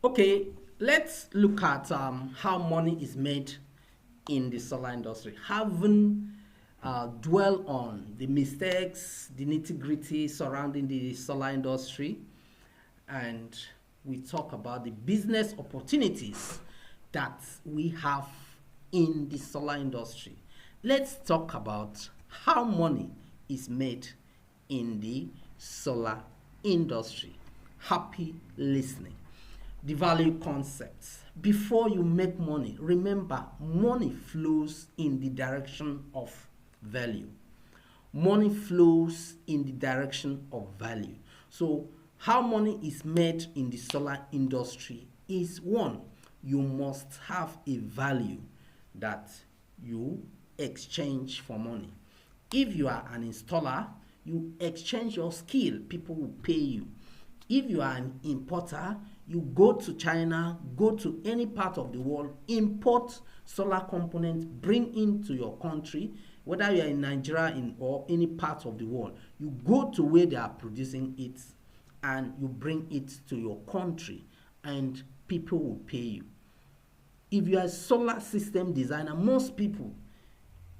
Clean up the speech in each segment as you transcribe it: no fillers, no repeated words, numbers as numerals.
Okay, let's look at how money is made in the solar industry. Having dwell on the mistakes, the nitty gritty surrounding the solar industry, and we talk about the business opportunities that we have in the solar industry. Let's talk about how money is made in the solar industry. Happy listening. The value concepts. Before you make money, remember money flows in the direction of value. Money flows in the direction of value. So, how money is made in the solar industry is one, you must have a value that you exchange for money. If you are an installer, you exchange your skill, people will pay you. If you are an importer, you go to China, go to any part of the world, import solar components, bring into your country, whether you are in Nigeria or any part of the world. You go to where they are producing it and you bring it to your country and people will pay you. If you are a solar system designer, most people,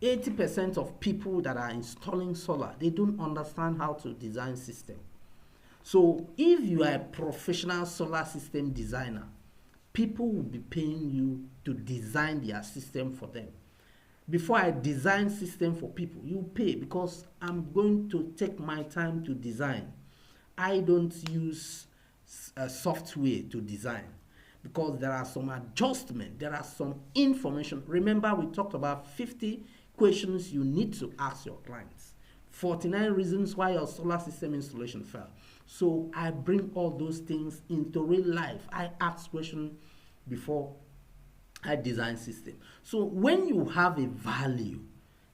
80% of people that are installing solar, they don't understand how to design system. So if you are a professional solar system designer, people will be paying you to design their system for them. Before I design system for people, you pay because I'm going to take my time to design. I don't use software to design because there are some adjustment, there are some information. Remember, we talked about 50 questions you need to ask your clients, 49 reasons why your solar system installation failed. So I bring all those things into real life. I ask questions before I design system. So when you have a value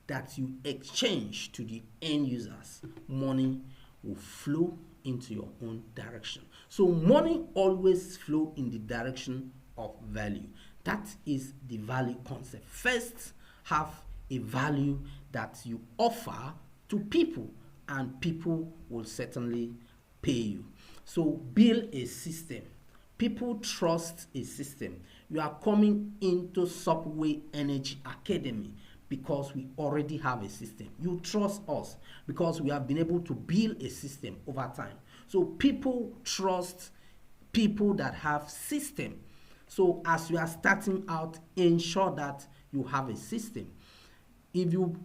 that you exchange to the end users, money will flow into your own direction. So money always flow in the direction of value. That is the value concept. First, have a value that you offer to people and people will certainly pay you. So build a system. People trust a system. You are coming into Subway Energy Academy because we already have a system. You trust us because we have been able to build a system over time. So people trust people that have system. So as you are starting out, ensure that you have a system. If you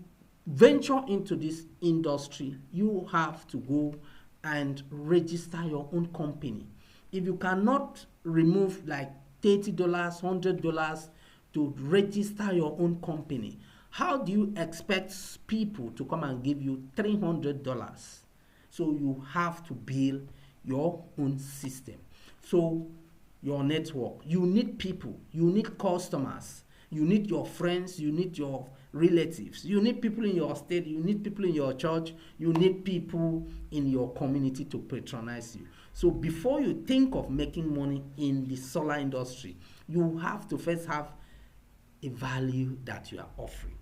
venture into this industry, you have to go and register your own company. If you cannot remove like $30, $100 to register your own company, how do you expect people to come and give you $300? So you have to build your own system. So your network, you need people, you need customers, you need your friends, you need your relatives, you need people in your state, you need people in your church, you need people in your community to patronize you. So before you think of making money in the solar industry, you have to first have a value that you are offering.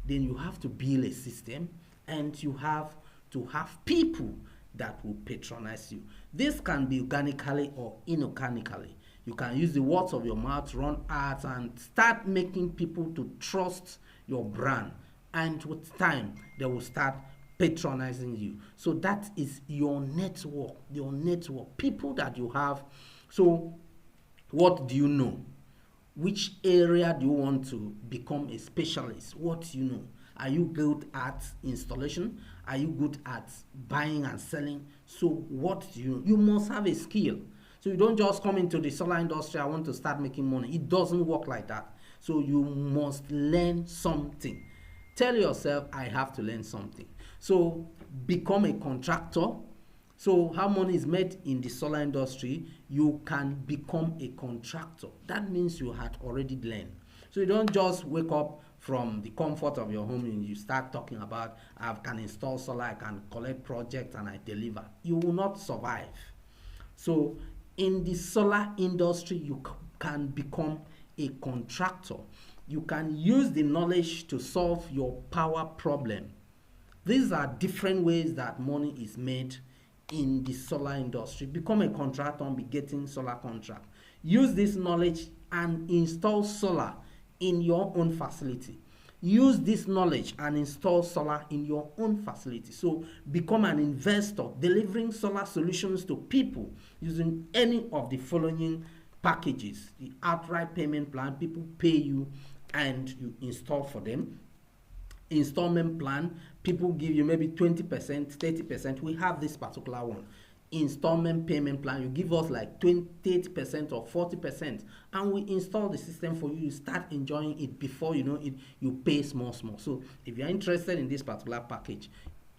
Then you have to build a system and you have to have people that will patronize you. This can be organically or inorganically. You can use the words of your mouth, run ads, and start making people to trust your brand. And with time, they will start patronizing you. So that is your network, people that you have. So what do you know? Which area do you want to become a specialist? What do you know? Are you good at installation? Are you good at buying and selling? So what do you know? You must have a skill. So you don't just come into the solar industry, I want to start making money. It doesn't work like that. So you must learn something. Tell yourself, I have to learn something. So become a contractor. So how money is made in the solar industry, you can become a contractor. That means you had already learned. So you don't just wake up from the comfort of your home and you start talking about, I can install solar, I can collect projects and I deliver. You will not survive. So in the solar industry, you can become a contractor. You can use the knowledge to solve your power problem. These are different ways that money is made in the solar industry. Become a contractor and be getting solar contract. Use this knowledge and install solar in your own facility. Use this knowledge and install solar in your own facility. So become an investor delivering solar solutions to people using any of the following packages. The outright payment plan, people pay you and you install for them. Installment plan, people give you maybe 20%, 30%. We have this particular one. Installment payment plan, you give us like 28% or 40%, and we install the system for you. You start enjoying it before you know it, you pay small. So if you're interested in this particular package,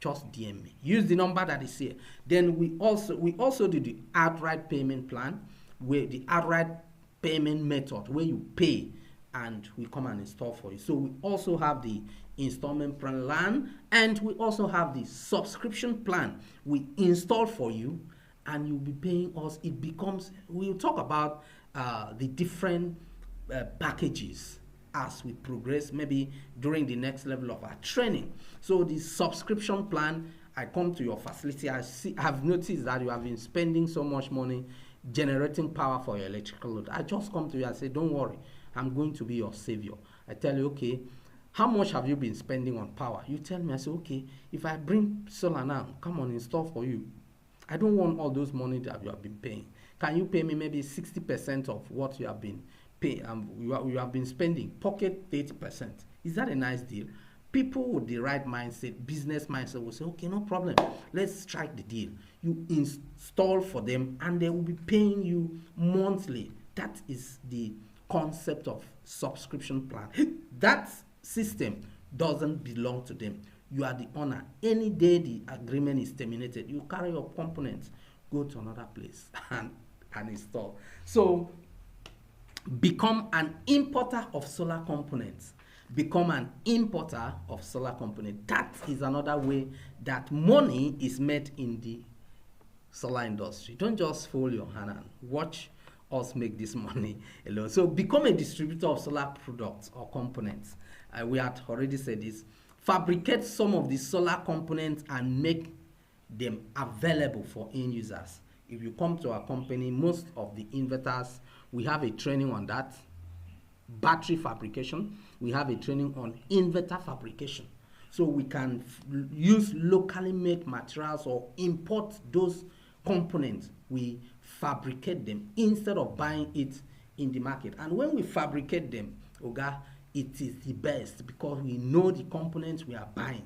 just DM me. Use the number that is here. Then we also do the outright payment plan, where the outright payment method where you pay and we come and install for you. So we also have the installment plan, and we also have the subscription plan. We install for you and you'll be paying us. It becomes, we'll talk about the different packages as we progress, maybe during the next level of our training. So the subscription plan, I come to your facility, I've noticed that you have been spending so much money generating power for your electrical load. I just come to you and say, don't worry, I'm going to be your savior. I tell you, okay, how much have you been spending on power? You tell me. I say, okay, if I bring solar now, come on, install for you. I don't want all those money that you have been paying. Can you pay me maybe 60% of what you have been paying? You have been spending, pocket 80%. Is that a nice deal? People with the right mindset, business mindset, will say, okay, no problem. Let's strike the deal. You install for them and they will be paying you monthly. That is the concept of subscription plan. That system doesn't belong to them. You are the owner. Any day the agreement is terminated, you carry your components, go to another place and install. So become an importer of solar components. Become an importer of solar components. That is another way that money is made in the solar industry. Don't just fold your hand and watch us make this money alone. So become a distributor of solar products or components. We had already said this. Fabricate some of the solar components and make them available for end users. If you come to our company, most of the inverters, we have a training on that. Battery fabrication, we have a training on inverter fabrication. So we can use locally made materials or import those components. We fabricate them instead of buying it in the market. And when we fabricate them, Oga, it is the best because we know the components we are buying.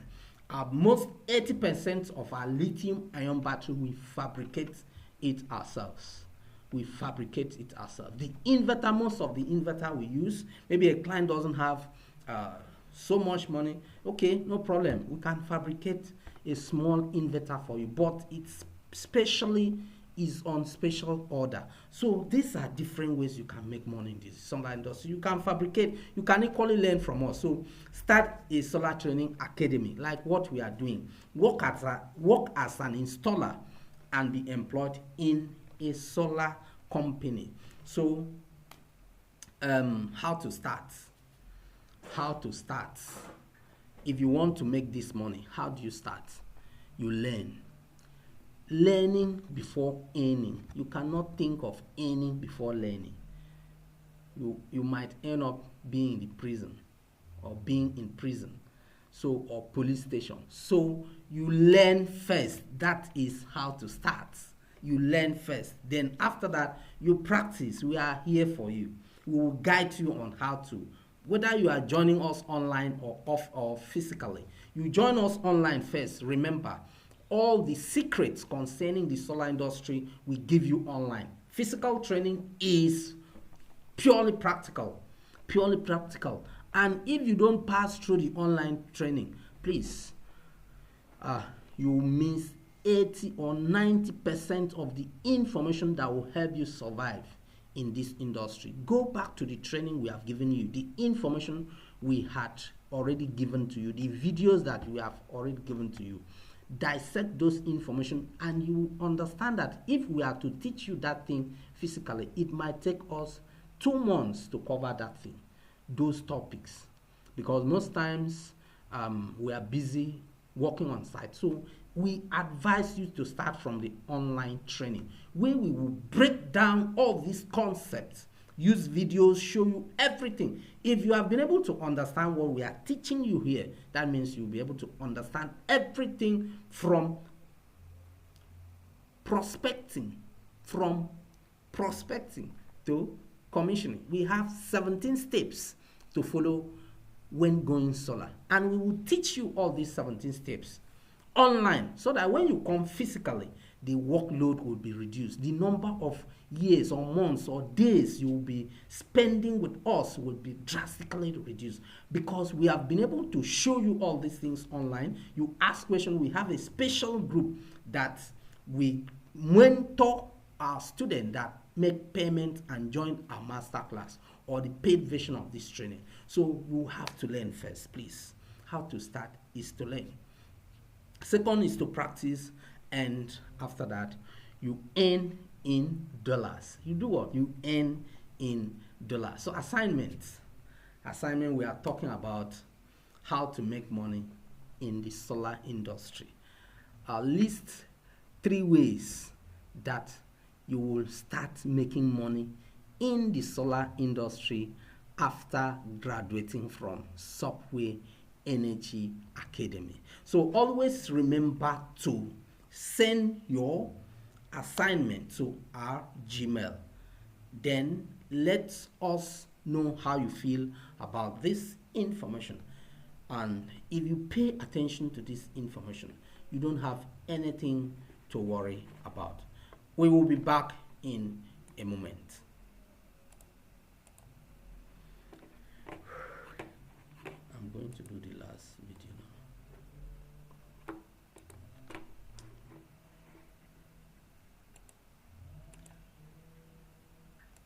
Most 80% of our lithium ion battery, we fabricate it ourselves. We fabricate it ourselves. The inverter, most of the inverter we use, maybe a client doesn't have so much money. Okay, no problem. We can fabricate a small inverter for you, but it's specially is on special order. So these are different ways you can make money in the solar industry. You can fabricate, you can equally learn from us. So start a solar training academy like what we are doing. Work as an installer and be employed in a solar company. So how to start? If you want to make this money, how do you start? You learn. Learning before earning. You cannot think of earning before learning. You might end up being in the prison or being in prison, so, or police station. So you learn first. That is how to start. You learn first. Then after that, you practice. We are here for you. We will guide you on how to. Whether you are joining us online or off or physically, you join us online first. Remember, all the secrets concerning the solar industry we give you online. Physical training is purely practical. And if you don't pass through the online training, please, you miss 80 or 90% of the information that will help you survive in this industry. Go back to the training we have given you, the information we had already given to you, the videos that we have already given to you. Dissect those information and you understand that if we are to teach you that thing physically, it might take us 2 months to cover that thing, those topics, because most times we are busy working on site. So we advise you to start from the online training, where we will break down all these concepts, use videos, show you everything. If you have been able to understand what we are teaching you here, that means you'll be able to understand everything from prospecting to commissioning. We have 17 steps to follow when going solar, and we will teach you all these 17 steps online, so that when you come physically, the workload will be reduced. The number of years or months or days you will be spending with us will be drastically reduced, because we have been able to show you all these things online. You ask questions. We have a special group that we mentor our students that make payment and join our master class or the paid version of this training. So you have to learn first, please. How to start is to learn. Second is to practice, and after that, you earn in dollars. You do what? You earn in dollars. So assignment, we are talking about how to make money in the solar industry. List 3 ways that you will start making money in the solar industry after graduating from Subway Energy Academy. So always remember to send your assignment to our Gmail. Then let us know how you feel about this information. And if you pay attention to this information, you don't have anything to worry about. We will be back in a moment.